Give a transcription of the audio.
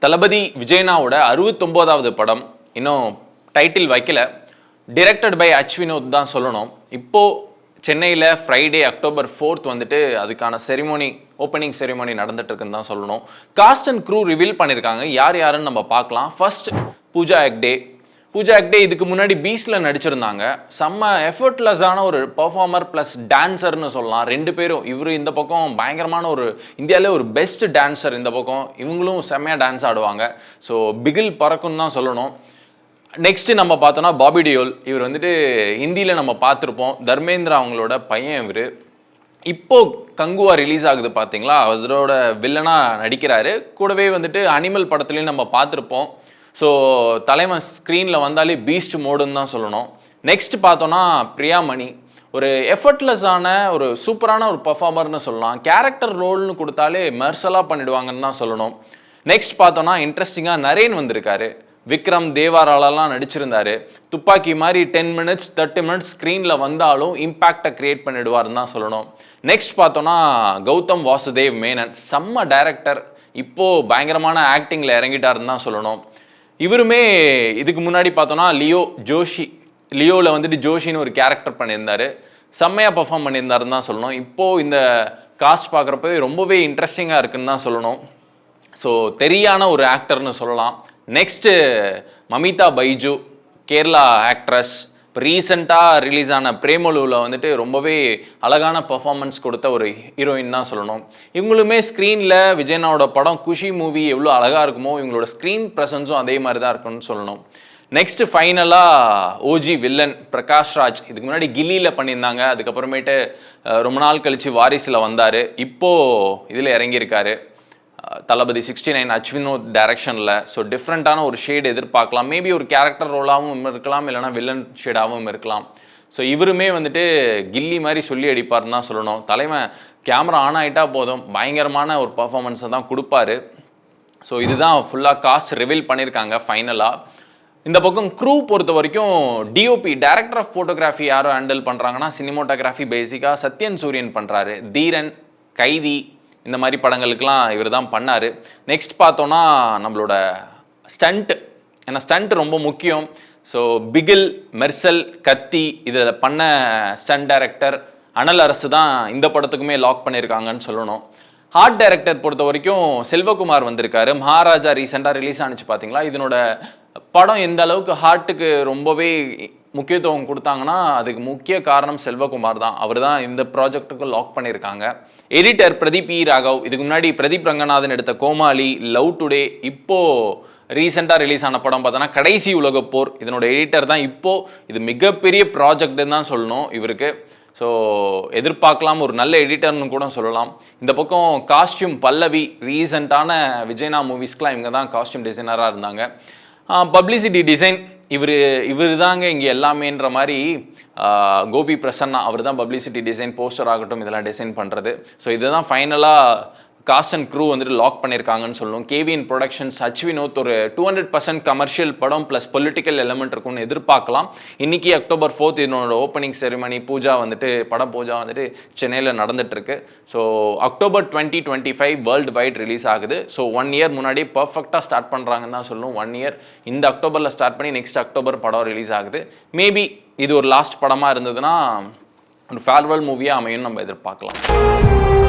தளபதி விஜயனாவோட 69வது படம் இன்னும் டைட்டில் வைக்கல. டிரெக்டட் பை அச்வினோத் தான் சொல்லணும். இப்போது சென்னையில் ஃப்ரைடே அக்டோபர் 4th வந்துட்டு அதுக்கான செரிமோனி, ஓப்பனிங் செரிமோனி நடந்துட்டு இருக்குன்னு தான் சொல்லணும். காஸ்ட் அண்ட் க்ரூ ரிவீல் பண்ணியிருக்காங்க. யார் யாருன்னு நம்ம பார்க்கலாம். ஃபர்ஸ்ட் பூஜா ஹெக்டே. இதுக்கு முன்னாடி பீஸ்டில் நடிச்சிருந்தாங்க. செம்ம எஃபர்ட்லெஸ்ஸான ஒரு பர்ஃபார்மர் ப்ளஸ் டான்ஸர்னு சொல்லலாம். ரெண்டு பேரும், இவர் இந்த பக்கம் பயங்கரமான ஒரு இந்தியாவிலே ஒரு பெஸ்ட் டான்ஸர், இந்த பக்கம் இவங்களும் செம்மையாக டான்ஸ் ஆடுவாங்க. ஸோ பிகில் பறக்குன்னு தான் சொல்லணும். நெக்ஸ்ட்டு நம்ம பார்த்தோன்னா பாபி டியோல். இவர் வந்துட்டு ஹிந்தியில் நம்ம பார்த்துருப்போம். தர்மேந்திரா அவங்களோட பையன் இவர். இப்போது கங்குவா ரிலீஸ் ஆகுது பார்த்தீங்களா, அதோட வில்லனாக நடிக்கிறாரு. கூடவே வந்துட்டு அனிமல் படத்துலையும் நம்ம பார்த்துருப்போம். ஸோ தலைமை ஸ்க்ரீனில் வந்தாலே பீஸ்ட் மோடுன்னு தான் சொல்லணும். நெக்ஸ்ட் பார்த்தோன்னா பிரியாமணி. ஒரு எஃபர்ட்லெஸ்ஸான ஒரு சூப்பரான ஒரு பர்ஃபார்மர்னு சொல்லலாம். கேரக்டர் ரோல்னு கொடுத்தாலே மெர்சலாக பண்ணிடுவாங்கன்னு தான் சொல்லணும். நெக்ஸ்ட் பார்த்தோன்னா இன்ட்ரெஸ்டிங்காக நரேன் வந்திருக்காரு. விக்ரம் தேவாராலெலாம் நடிச்சிருந்தார். துப்பாக்கி மாதிரி 10 minutes 30 minutes ஸ்க்ரீனில் வந்தாலும் இம்பேக்டை க்ரியேட் பண்ணிடுவார்னு தான் சொல்லணும். நெக்ஸ்ட் பார்த்தோன்னா கௌதம் வாசுதேவ் மேனன். செம்ம டைரக்டர். இப்போது பயங்கரமான ஆக்டிங்கில் இறங்கிட்டாருன்னு தான் சொல்லணும். இவருமே இதுக்கு முன்னாடி பார்த்தோன்னா லியோவில் வந்துட்டு ஜோஷின்னு ஒரு கேரக்டர் பண்ணியிருந்தார். செம்மையாக பர்ஃபார்ம் பண்ணியிருந்தாருன்னு தான் சொல்லணும். இப்போது இந்த காஸ்ட் பார்க்குறப்பவே ரொம்பவே இன்ட்ரெஸ்டிங்காக இருக்குன்னு தான் சொல்லணும். ஸோ தெரியான ஒரு ஆக்டர்னு சொல்லலாம். Next Mamitha Baiju, Kerala actress. இப்போ ரீசெண்டாக ரிலீஸ் ஆன பிரேமலுவில் வந்துட்டு ரொம்பவே அழகான பர்ஃபார்மன்ஸ் கொடுத்த ஒரு ஹீரோயின் தான் சொல்லணும். இவங்களுமே ஸ்க்ரீனில் விஜயனாவோட படம் குஷி மூவி எவ்வளோ அழகாக இருக்குமோ இவங்களோட ஸ்க்ரீன் ப்ரெசன்ஸும் அதே மாதிரி தான் இருக்குன்னு சொல்லணும். நெக்ஸ்ட்டு ஃபைனலாக ஓஜி வில்லன் பிரகாஷ் ராஜ். இதுக்கு முன்னாடி கில்லியில் பண்ணியிருந்தாங்க. அதுக்கப்புறமேட்டு ரொம்ப நாள் கழித்து வாரிசில் வந்தார். இப்போது இதில் இறங்கியிருக்காரு தளபதி 69 அச்வினோத் டைரக்ஷனில். ஸோ டிஃப்ரெண்ட்டான ஒரு ஷேடு எதிர்பார்க்கலாம். மேபி ஒரு கேரக்டர் ரோலாகவும் இருக்கலாம், இல்லைனா வில்லன் ஷேடாகவும் இருக்கலாம். ஸோ இவருமே வந்துட்டு கில்லி மாதிரி சொல்லி அடிப்பார்னு தான் சொல்லணும். தலைமை கேமரா ஆன் ஆகிட்டா போதும், பயங்கரமான ஒரு பர்ஃபார்மன்ஸை தான் கொடுப்பாரு. ஸோ இதுதான் ஃபுல்லாக காஸ்ட் ரிவீல் பண்ணியிருக்காங்க ஃபைனலாக. இந்த பக்கம் க்ரூ பொறுத்த வரைக்கும் டிஓபி, டைரக்டர் ஆஃப் ஃபோட்டோகிராஃபி யாரும் ஹேண்டில் பண்ணுறாங்கன்னா சினிமோட்டோகிராஃபி பேசிக்காக சத்யன் சூரியன் பண்ணுறாரு. தீரன், கைதி இந்த மாதிரி படங்களுக்கெலாம் இவர் தான் பண்ணார். நெக்ஸ்ட் பார்த்தோன்னா நம்மளோட ஸ்டண்ட். ஏன்னா ஸ்டண்ட் ரொம்ப முக்கியம். ஸோ பிகில், மெர்சல், கத்தி இதில் பண்ண ஸ்டண்ட் டைரக்டர் அனல் அரசு தான் இந்த படத்துக்குமே லாக் பண்ணியிருக்காங்கன்னு சொல்லணும். ஆர்ட் டைரக்டர் பொறுத்த வரைக்கும் செல்வகுமார் வந்திருக்காரு. மகாராஜா ரீசெண்டாக ரிலீஸ் ஆனிச்சு பார்த்தீங்களா. இதனோட படம் எந்த அளவுக்கு ஹார்ட்டுக்கு ரொம்பவே முக்கியத்துவம் கொடுத்தாங்கன்னா அதுக்கு முக்கிய காரணம் செல்வகுமார் தான். அவர் தான் இந்த ப்ராஜெக்ட்டுக்கு லாக் பண்ணியிருக்காங்க. எடிட்டர் பிரதீப் இ ராகவ். இதுக்கு முன்னாடி பிரதீப் ரங்கநாதன் எடுத்த கோமாளி, லவ் டுடே, இப்போது ரீசெண்டாக ரிலீஸ் ஆன படம் பார்த்தோன்னா கடைசி உலகப்போர். இதனோட எடிட்டர் தான். இப்போது இது மிகப்பெரிய ப்ராஜெக்ட்டுன்னு தான் சொல்லணும் இவருக்கு. ஸோ எதிர்பார்க்கலாம், ஒரு நல்ல எடிட்டர்னு கூட சொல்லலாம். இந்த பக்கம் காஸ்டியூம் பல்லவி. ரீசெண்டான விஜயனா மூவிஸ்க்கெலாம் இவங்க தான் காஸ்டியூம் டிசைனராக இருந்தாங்க. பப்ளிசிட்டி டிசைன் இவர் தாங்க இங்கே எல்லாமேன்ற மாதிரி கோபி பிரசன்னா அவர் தான் பப்ளிசிட்டி டிசைன், போஸ்டர் ஆகட்டும் இதெல்லாம் டிசைன் பண்ணுறது. ஸோ இதுதான் ஃபைனலாக காஸ்ட் அண்ட் க்ரூ வந்துட்டு லாக் பண்ணியிருக்காங்கன்னு சொல்லணும். கேவிஎன் ப்ரொடக்ஷன்ஸ் அச்வினோத் ஒரு 200% கமர்ஷியல் படம் ப்ளஸ் பொலிட்டிக்கல் எலமெண்ட் இருக்கும்னு எதிர்பார்க்கலாம். இன்றைக்கி அக்டோபர் 4th இதனோட ஓப்பனிங் செரிமனி படம் பூஜா வந்துட்டு சென்னையில் நடந்துகிட்ருக்கு. So October 2025 world wide release ஆகுது. ஸோ 1 year முன்னாடி பர்ஃபெக்டாக ஸ்டார்ட் பண்ணுறாங்கன்னு தான் சொல்லணும். 1 year இந்த அக்டோபரில் ஸ்டார்ட் பண்ணி நெக்ஸ்ட் அக்டோபர் படம் ரிலீஸ் ஆகுது. மேபி இது ஒரு லாஸ்ட் படமாக இருந்ததுன்னா ஒரு ஃபேர்வெல் மூவியாக அமையும் நம்ம எதிர்பார்க்கலாம்.